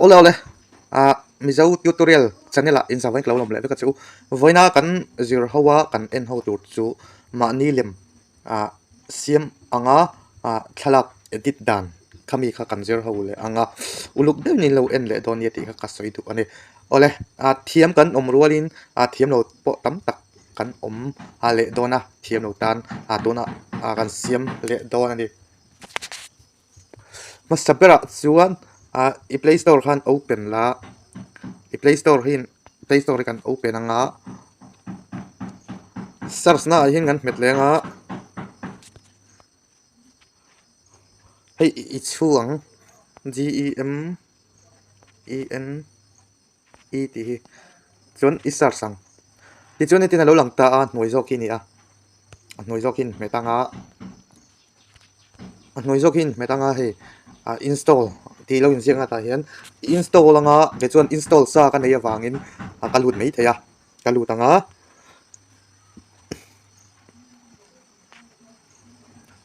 ole ole mizo tutorial channel in zawai klo lom le ka chu voina kan zir hawa kan en ho tur chu ma ni lem siam anga thalak edit dan khami kha kan zir ho le anga uluk de ni lo en le don yeti kha ka soi tu ani ole thiam kan om rualin thiam lo po tam tak kan om le dona thiam lo tan dona kan siam le don ani masapera chuan i play store khan open la i play store kan open anga search na hin kan met lenga hei i chuang GEMENET chuan i search sang ti chuan tin lo lang ta noi zok ni noi zok in metanga noi zok in metanga hei install ti lo in zinga ta hian install anga ke chuan install sa kan nei awangin kalut mai theya kalut anga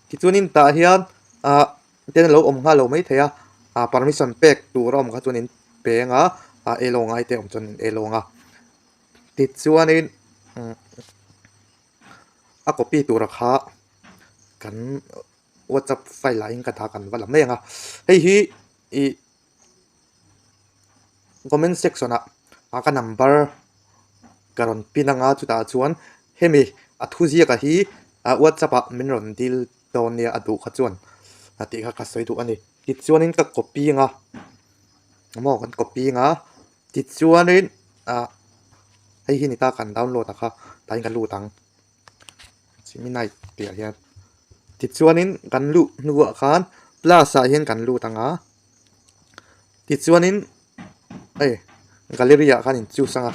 ti chuanin ta hian ten lo om nga lo mai theya permission pack tu rom kha chuanin penga elonga ite om chun elonga ti chuanin copy tu rakha kan WhatsApp file lain ka tha kan wala menga hei hi i comment section ka number karon pinanga chuta chuan hemi athuzia ka hi WhatsApp min ron dil don nia adu kha chuan ati kha ka soi tu ani ti chuanin ka copy nga mo kan copy nga ti chuanin hei hi ni ta kan download kha tain kan lu tang chiminai tia hian ti chuanin kan lu nuwa khan plus hian kan lu tanga ti chuanin gallery khan in chu sanga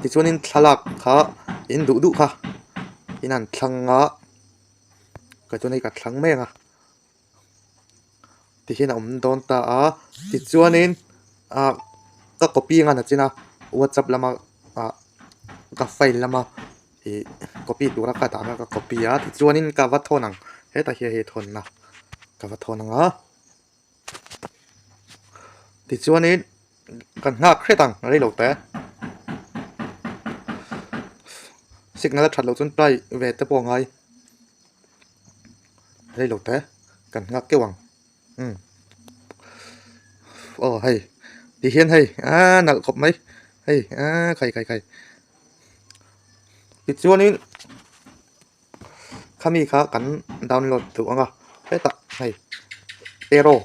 ti chuanin thalak kha in du kha inan thlanga ka chunai ka thlang menga ti hian om don ta ti chuanin ka copy nga na china WhatsApp lama ka file lama copy tura ka ta ka copy ti chuanin ka va thonang heta he thon na ka va thonanga ti chuanin kan nga khretang rei lo te signal that lo chun trai ve te po ngai rei lo te kan nga kewang hei ti hian hei nal khop mai hei khai ti chuanin khami kha kan download tu anga heta hei ero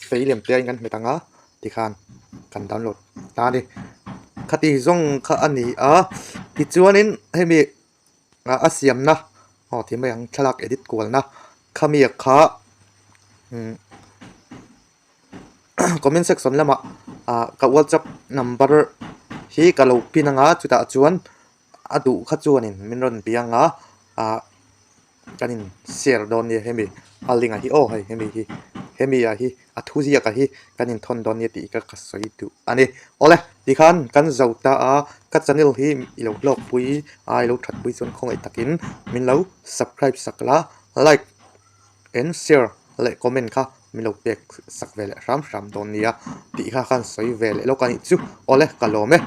feilem te ingan metanga ti khan kan download ta ni khati zong kha ani ti chuanin hemi asiam na ti mai ang thalak edit kol na khami kha comment section lama ka WhatsApp number hi ka lo pinanga chuta chuan adu kha chuanin min ron pianga kanin share don ni hemi alinga hi hei hemi hi athuzia ka hi kanin thon don ni ti ka soi tu ani ole ti khan kan zauta ka channel hi ilo blog pui ilo that pui chon khong ai takin min lo subscribe sakla like and share le comment kha min lo pek sak vele ram don nia ti kha khan soi vele lo kan chu ole kalome